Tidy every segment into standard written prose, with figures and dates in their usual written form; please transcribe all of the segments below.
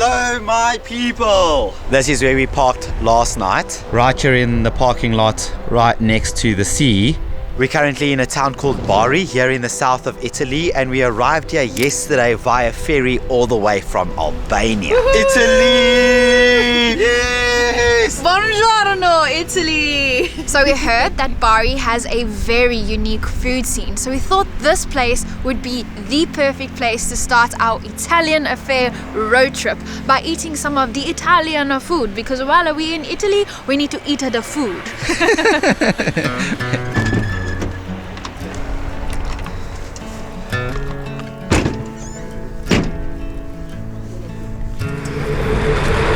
Hello my people! This is where we parked last night. Right here in the parking lot, right next to the sea. We're currently in a town called Bari, here in the south of Italy, and we arrived here yesterday via ferry all the way from Albania. Italy! Yes! Buongiorno, Italy! So we heard that Bari has a very unique food scene, so we thought this place would be the perfect place to start our Italian affair road trip by eating some of the Italian food, because while we're in Italy, we need to eat the food.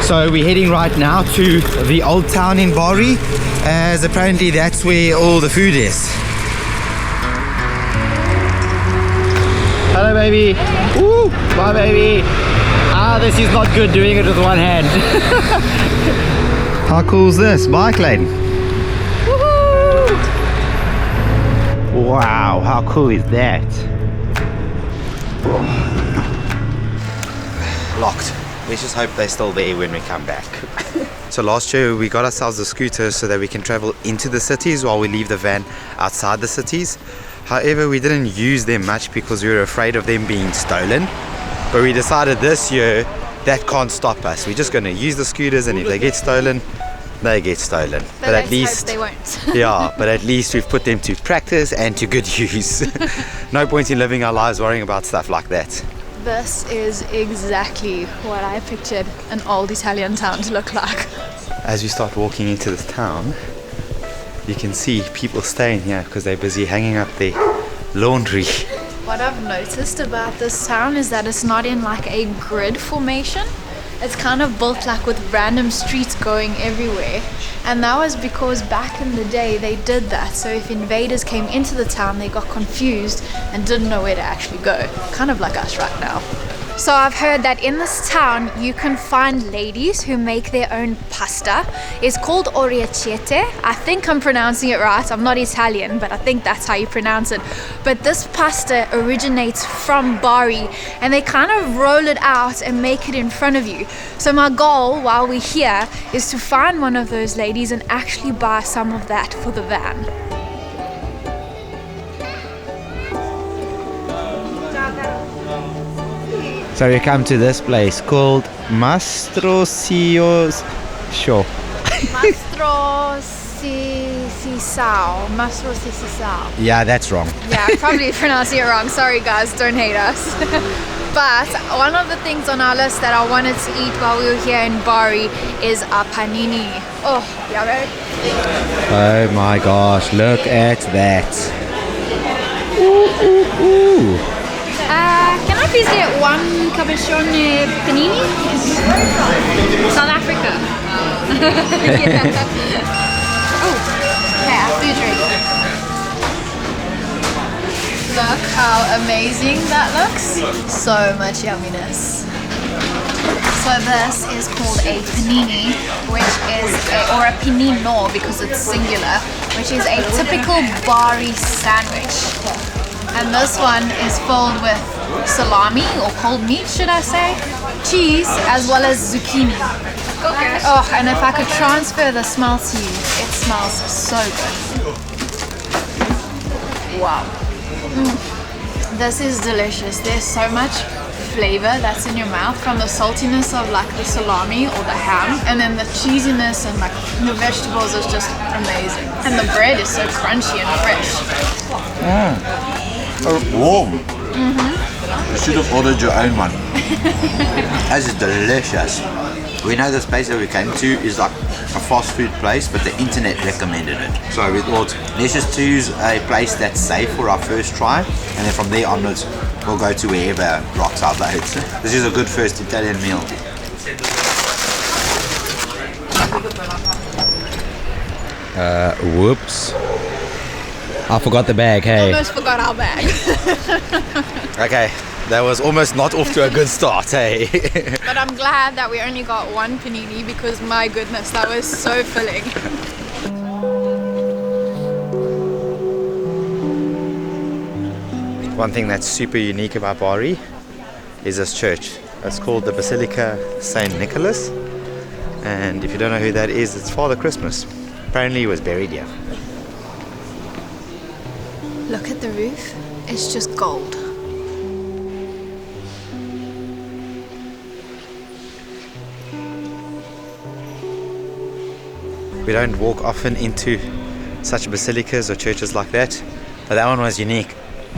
So we're heading right now to the old town in Bari, as apparently that's where all the food is. Hello baby! Woo! Bye baby! Ah, this is not good doing it with one hand. How cool is this? Bike lane! Woohoo! Wow, how cool is that? Locked. Let's just hope they're still there when we come back. So last year we got ourselves a scooter so that we can travel into the cities while we leave the van outside the cities. However, we didn't use them much because we were afraid of them being stolen. But we decided this year that can't stop us. We're just going to use the scooters, and if they get stolen, they get stolen. But at least they won't. Yeah, but at least we've put them to practice and to good use. No point in living our lives worrying about stuff like that. This is exactly what I pictured an old Italian town to look like. As we start walking into this town, you can see people staying here because they're busy hanging up their laundry. What I've noticed about this town is that it's not in like a grid formation. It's kind of built like with random streets going everywhere. And that was because back in the day they did that. So if invaders came into the town, they got confused and didn't know where to actually go. Kind of like us right now. So I've heard that in this town you can find ladies who make their own pasta. It's called orecchiette. I think I'm pronouncing it right. I'm not Italian, but I think that's how you pronounce it. But this pasta originates from Bari, and they kind of roll it out and make it in front of you. So my goal while we're here is to find one of those ladies and actually buy some of that for the van. So we come to this place called Mastrosios Shop. Mastrosisao. Yeah, that's wrong. Yeah, I'm probably pronouncing it wrong. Sorry guys, don't hate us. But one of the things on our list that I wanted to eat while we were here in Bari is a panini. Oh, yeah, right? Oh my gosh, look at that. Ooh, ooh, ooh. Can I please get one cabochone panini? South Africa. Yeah. Oh, okay, I have to drink. Look how amazing that looks. So much yumminess. So this is called a panini, which is or a pinino because it's singular, which is a typical Bari sandwich. And this one is filled with salami or cold meat, should I say, cheese, as well as zucchini. Okay. Oh, and if I could transfer the smell to you, it smells so good. Wow. This is delicious. There's so much flavor that's in your mouth from the saltiness of like the salami or the ham, and then the cheesiness and like the vegetables is just amazing. And the bread is so crunchy and fresh. Warm. You should have ordered your own one. This is delicious. We know this place that we came to is like a fast food place, but the internet recommended it. So we thought, let's just choose a place that's safe for our first try, and then from there onwards, we'll go to wherever rocks our boat. This is a good first Italian meal. Whoops. I forgot the bag, hey. Almost forgot our bag. Okay, that was almost not off to a good start, hey. But I'm glad that we only got one panini because my goodness, that was so filling. One thing that's super unique about Bari is this church It's called the Basilica Saint Nicholas, and if you don't know who that is, it's Father Christmas. Apparently he was buried here. Look at the roof. It's just gold. We don't walk often into such basilicas or churches like that, but that one was unique.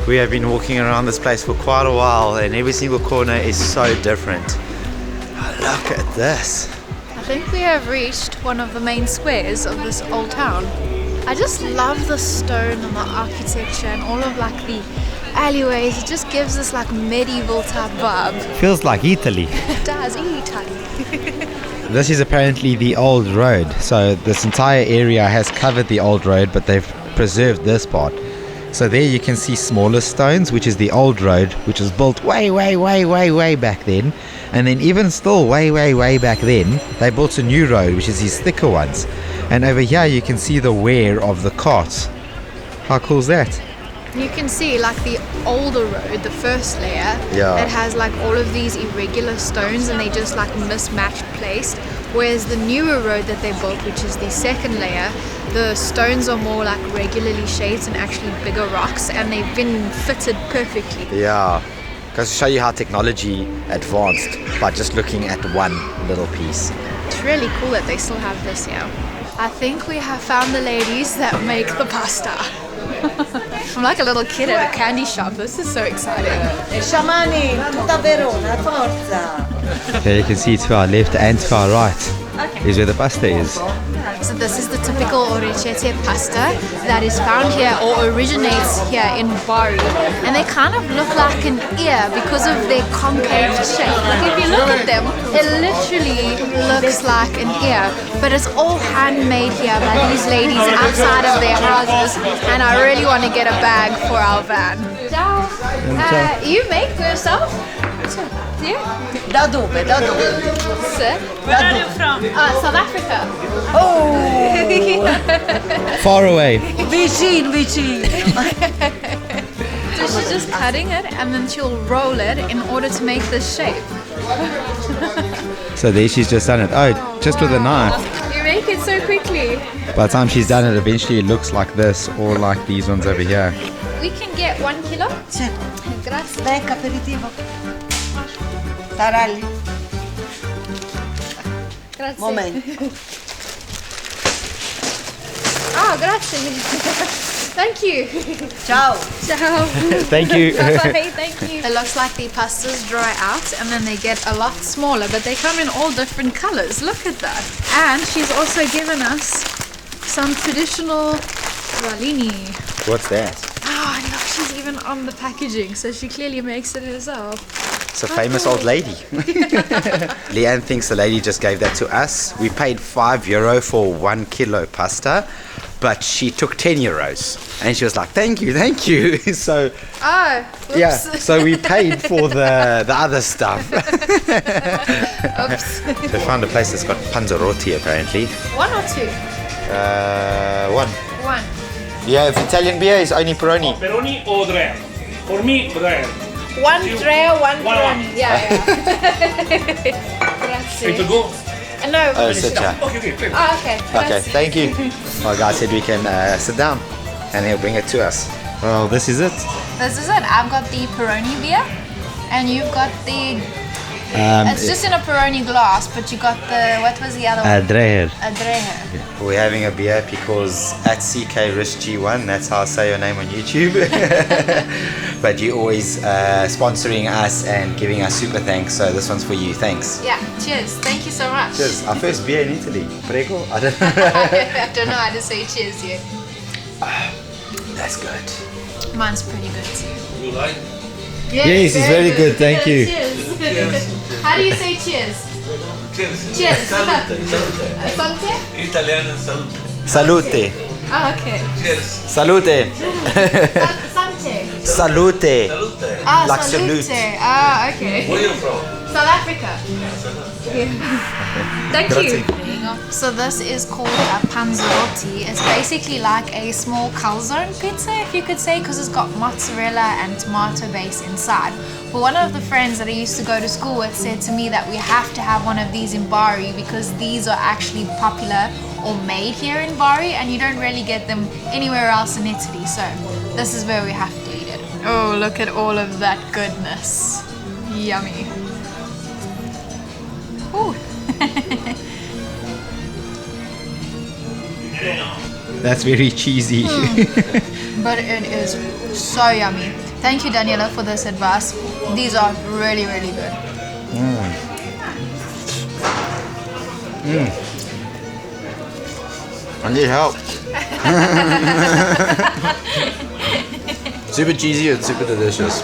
We have been walking around this place for quite a while, and every single corner is so different. Oh, look at this. I think we have reached one of the main squares of this old town. I just love the stone and the architecture and all of like the alleyways. It just gives this like medieval type vibe. Feels like Italy. It does, Italy. This is apparently the old road. So this entire area has covered the old road, but they've preserved this part. So there you can see smaller stones, which is the old road, which was built way back then. And then even still way back then, they built a new road, which is these thicker ones. And over here you can see the wear of the carts. How cool is that? You can see like the older road, the first layer, Yeah. it has like all of these irregular stones and they just like mismatched placed. Whereas the newer road that they built, which is the second layer, the stones are more like regularly shaped and actually bigger rocks, and they've been fitted perfectly. Yeah, goes to show you how technology advanced by just looking at one little piece. It's really cool that they still have this here. I think we have found the ladies that make the pasta. I'm like a little kid at a candy shop. This is so exciting. Sciamani, tutta Verona, forza! Here you can see to our left and to our right is where the pasta is. So this is the typical orecchiette pasta that is found here or originates here in Bari. And they kind of look like an ear because of their concave shape. Like if you look at them, it literally looks like an ear. But it's all handmade here by these ladies outside of their houses. And I really want to get a bag for our van. You make yourself? Yeah? Da dove? Da dove? Sir? Where are you from? South Africa. Oh! Far away. Vicino, vicino! So she's just cutting it and then she'll roll it in order to make this shape. So there she's just done it. Oh, just with a knife. You make it so quickly. By the time she's done it, eventually it looks like this or like these ones over here. We can get 1 kilo. Sì. Grazie. Becca, aperitivo. Taralli, Grazie. momento. Oh, grazie. Thank you. Ciao! Ciao. Thank you. Bye. Thank you. It looks like the pastas dry out and then they get a lot smaller, but they come in all different colors. Look at that. And she's also given us some traditional pralini. What's that? Oh, and look, she's even on the packaging, so she clearly makes it herself. It's a famous old lady. Leanne thinks the lady just gave that to us. We paid €5 for 1 kilo pasta, but she took €10 and she was like, thank you. So Oh, whoops. yeah, so we paid for the other stuff. Oops. They found a place that's got panzerotti apparently. 1 or 2? One. 1. Yeah, if Italian beer is only Peroni. Peroni or Drea? For me, Drea. 1 Drea, 1 One. Peroni. Yeah. Ready to Grazie. go? No. Oh, sit down. Okay, please. Oh, okay. Okay, Grazie. thank you. Our guy said we can sit down and he'll bring it to us. Well, this is it. This is it. I've got the Peroni beer, and you've got the. It's just in a Peroni glass, but you got the. What was the other one? Dreher. A Dreher. We're having a beer because at CKRiskG1, that's how I say your name on YouTube. But you're always sponsoring us and giving us super thanks, so this one's for you. Thanks. Yeah. Cheers. Thank you so much. Cheers. Our first beer in Italy. Prego. I don't know. I don't know how to say cheers yet. That's good. Mine's pretty good too. You like? Yes, it's very good, thank you. Cheers. How do you say cheers? Cheers. Cheers. Salute. Salute? Italian salute. Salute. Oh, okay. Cheers. Salute. Sante. Salute. Salute. Ah, Like salute. salute. Ah, okay. Where are you from? South Africa. Thank you. So this is called a panzerotti. It's basically like a small calzone pizza, if you could say, because it's got mozzarella and tomato base inside. But one of the friends that I used to go to school with said to me that we have to have one of these in Bari because these are actually popular or made here in Bari, and you don't really get them anywhere else in Italy. So this is where we have to eat it. Oh, look at all of that goodness. Yummy. Ooh. That's very cheesy. But it is so yummy. Thank you, Daniela, for this advice. These are really, really good. I need help. Super cheesy and super delicious.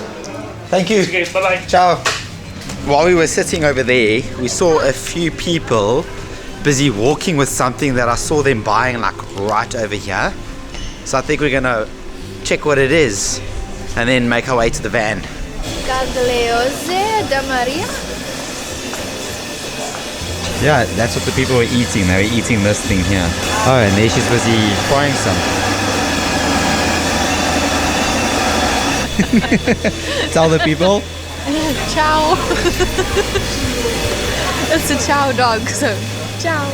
Thank you. Okay, bye-bye. Ciao. While we were sitting over there, we saw a few people busy walking with something that I saw them buying like right over here. So I think we're gonna check what it is and then make our way to the van. Cagliose da Maria. Yeah, that's what the people were eating. They were eating this thing here. Oh, and there she's busy frying some. Tell the people. Ciao. It's a chow dog, so ciao.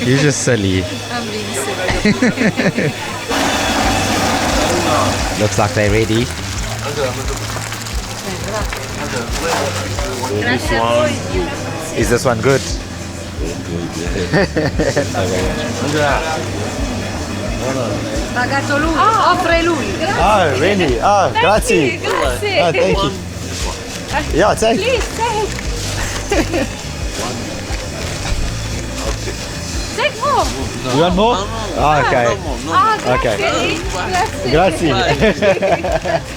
You're just silly. I'm being silly. Looks like they're ready. Is this one good? Pagato lui, offre lui. Oh, really? Oh, grazie. Grazie. Oh, thank you. Yeah, take. Please, take. Take more. You want more? Oh, okay. Okay. Grazie.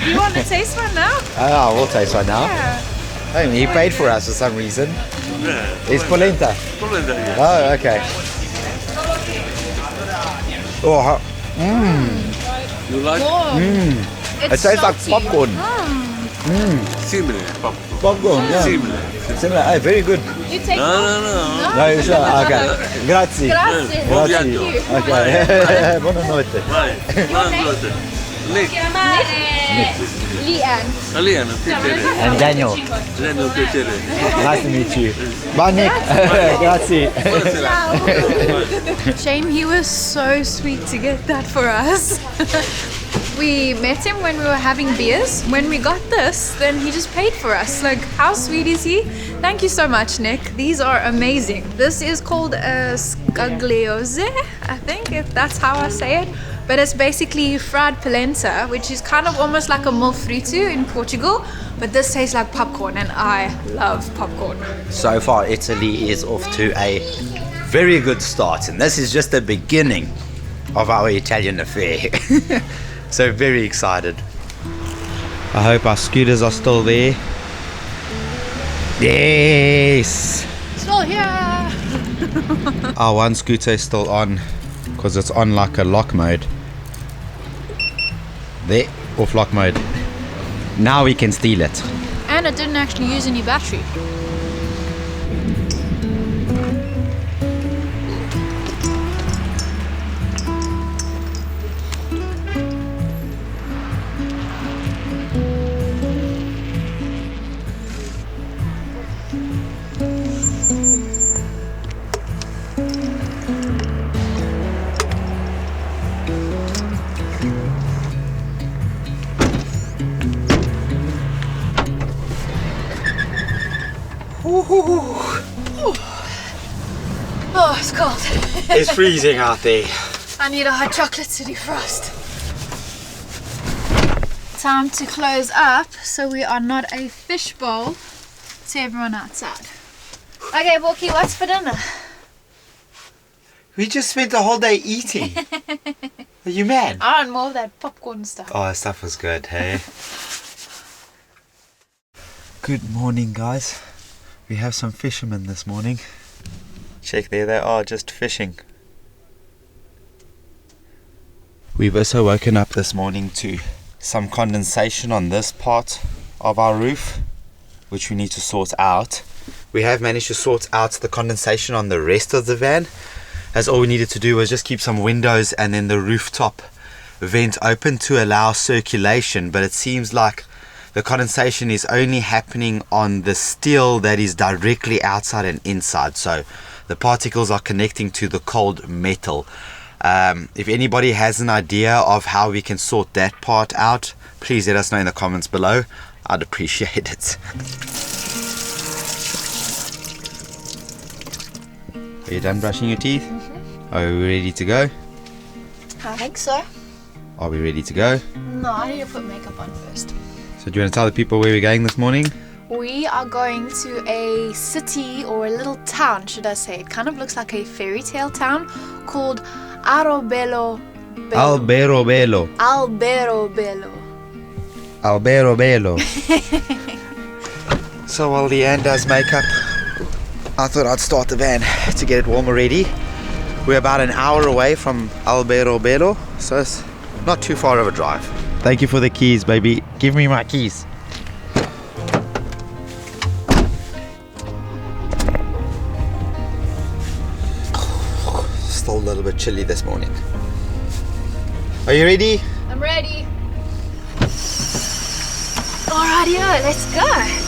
You want to taste one now? Oh, we'll taste one now. Oh, he paid for us for some reason. It's polenta. Oh, okay. Oh, You like? it tastes like salty. popcorn. Similar. Popcorn, yeah. Similar. Similar. Oh, very good. You take No, more? no, no. No, it's okay. Grazie. Grazie. Buon Grazie. viaggio. Okay. Buonanotte. Vai. Buonanotte. Nick. Leanne. Aliana, piacere. And Daniel. Daniel, piacere. Nice to meet you. Bye, Nick. Grazie. Buonasera. Shame he was so sweet to get that for us. We met him when we were having beers. When we got this, then he just paid for us. Like, how sweet is he? Thank you so much, Nick. These are amazing. This is called a scagliose, I think, if that's how I say it. But it's basically fried polenta, which is kind of almost like a mil frito in Portugal. But this tastes like popcorn, and I love popcorn. So far, Italy is off to a very good start, and this is just the beginning of our Italian affair. So very excited. I hope our scooters are still there. Yes! Still here! Our one scooter is still on because it's on like a lock mode. There, off lock mode. Now we can steal it. And it didn't actually use any battery. Oh, it's cold. It's freezing out there. I need a hot chocolate to defrost. Time to close up so we are not a fishbowl to everyone outside. Okay, Borky, what's for dinner? We just spent the whole day eating. Are you mad? I want more of that popcorn stuff. Oh, that stuff was good, hey? Good morning, guys. We have some fishermen this morning. Check, there they are, just fishing. We've also woken up this morning to some condensation on this part of our roof. which we need to sort out. We have managed to sort out the condensation on the rest of the van, as all we needed to do was just keep some windows and then the rooftop vent open to allow circulation. But it seems like the condensation is only happening on the steel that is directly outside and inside, so the particles are connecting to the cold metal. If anybody has an idea of how we can sort that part out, please let us know in the comments below. I'd appreciate it. Are you done brushing your teeth? Are we ready to go? I think so. Are we ready to go? No, I need to put makeup on first. So do you want to tell the people where we're going this morning? We are going to a city, or a little town, should I say. It kind of looks like a fairy tale town called Alberobello. Alberobello. Alberobello. Alberobello. So while Leanne does makeup, I thought I'd start the van to get it warm already. We're about an hour away from Alberobello, so it's not too far of a drive. Thank you for the keys, baby. Give me my keys. Still a little bit chilly this morning. Are you ready? I'm ready. Alrighty, let's go.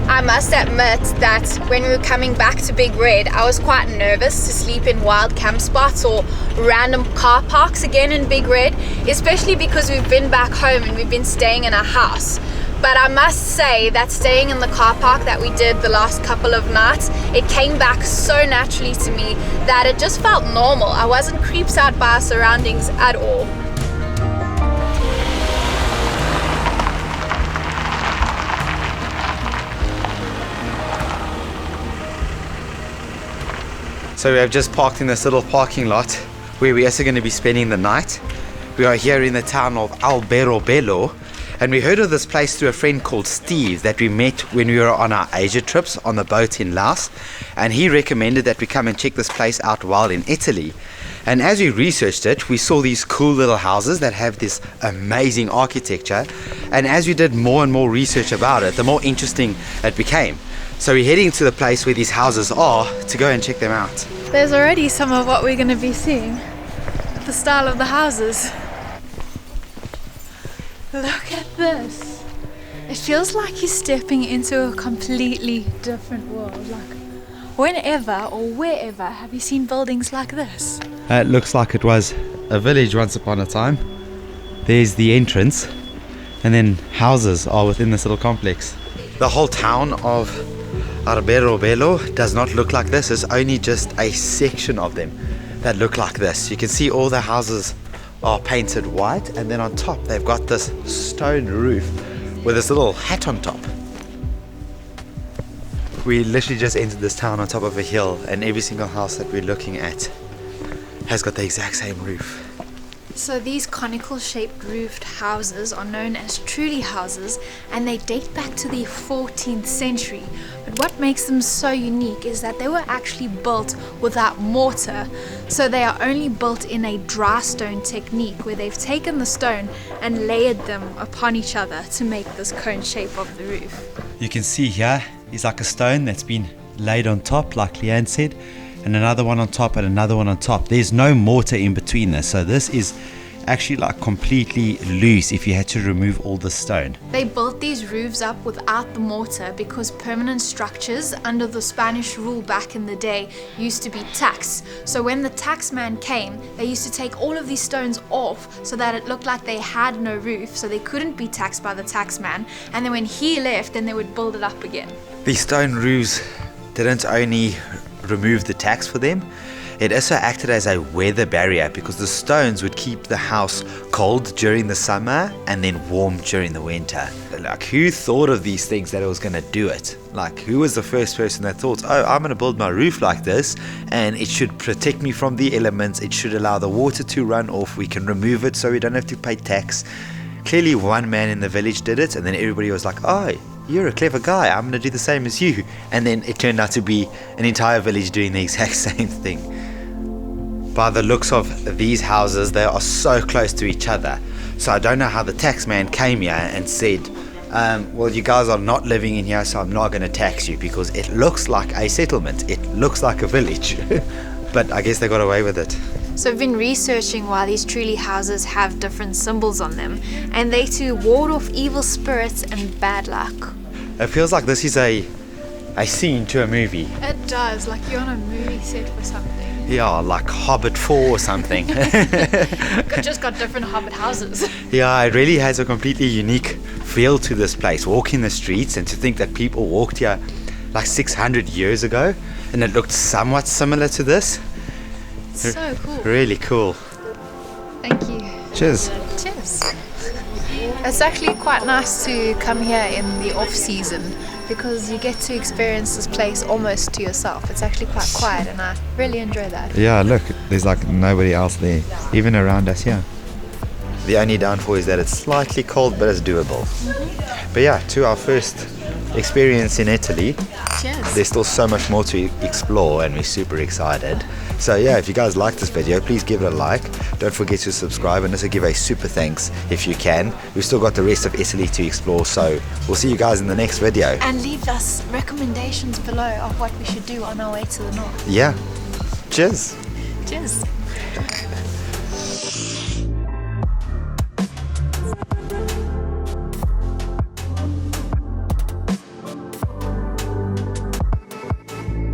I must admit that when we were coming back to Big Red, I was quite nervous to sleep in wild camp spots or random car parks again in Big Red, especially because we've been back home and we've been staying in a house. But I must say that staying in the car park that we did the last couple of nights, it came back so naturally to me that it just felt normal. I wasn't creeped out by our surroundings at all. So we have just parked in this little parking lot where we're also going to be spending the night. We are here in the town of Alberobello, and we heard of this place through a friend called Steve that we met when we were on our Asia trips on the boat in Laos, and he recommended that we come and check this place out while in Italy. And as we researched it, we saw these cool little houses that have this amazing architecture, and as we did more and more research about it, the more interesting it became. So we're heading to the place where these houses are to go and check them out. There's already some of what we're going to be seeing. The style of the houses. Look at this. It feels like you're stepping into a completely different world. Like, whenever or wherever have you seen buildings like this? It looks like it was a village once upon a time. There's the entrance, and then houses are within this little complex. The whole town of Alberobello does not look like this. It's only just a section of them that look like this. You can see all the houses are painted white, and then on top they've got this stone roof with this little hat on top. We literally just entered this town on top of a hill, and every single house that we're looking at has got the exact same roof. So these conical shaped roofed houses are known as trulli houses, and they date back to the 14th century. But what makes them so unique is that they were actually built without mortar. So they are only built in a dry stone technique where they've taken the stone and layered them upon each other to make this cone shape of the roof. You can see here is like a stone that's been laid on top, like Leanne said, and another one on top and another one on top. There's no mortar in between this, so this is actually like completely loose if you had to remove all the stone. They built these roofs up without the mortar because permanent structures under the Spanish rule back in the day used to be taxed. So when the tax man came, they used to take all of these stones off so that it looked like they had no roof, so they couldn't be taxed by the tax man. And then when he left, then they would build it up again. These stone roofs didn't only remove the tax for them, it also acted as a weather barrier because the stones would keep the house cold during the summer and then warm during the winter. Like, who thought of these things that it was going to do it? Like, who was the first person that thought, oh, I'm going to build my roof like this and it should protect me from the elements, it should allow the water to run off, we can remove it so we don't have to pay tax. clearly one man in the village did it, and then everybody was like, oh, you're a clever guy, I'm gonna do the same as you. And then it turned out to be an entire village doing the exact same thing. By the looks of these houses, they are so close to each other. So I don't know how the tax man came here and said, well, you guys are not living in here, so I'm not going to tax you, because it looks like a settlement. It looks like a village. But I guess they got away with it. So I've been researching why these truly houses have different symbols on them, and they to ward off evil spirits and bad luck. It feels like this is a scene to a movie. It does, like you're on a movie set for something. Yeah, like Hobbit 4 or something. Just got different Hobbit houses. Yeah, it really has a completely unique feel to this place. Walking the streets, and to think that people walked here like 600 years ago, and it looked somewhat similar to this. So cool. Really cool. Thank you. Cheers. Cheers. It's actually quite nice to come here in the off season, because you get to experience this place almost to yourself. It's actually quite quiet, and I really enjoy that. Yeah, look, there's like nobody else there, even around us here. The only downfall is that it's slightly cold, but it's doable. But yeah, to our first experience in Italy. Cheers. There's still so much more to explore, and we're super excited. So yeah, if you guys like this video, please give it a like. Don't forget to subscribe, and also give a super thanks if you can. We've still got the rest of Italy to explore, so we'll see you guys in the next video. And leave us recommendations below of what we should do on our way to the north. Yeah. Cheers. Cheers.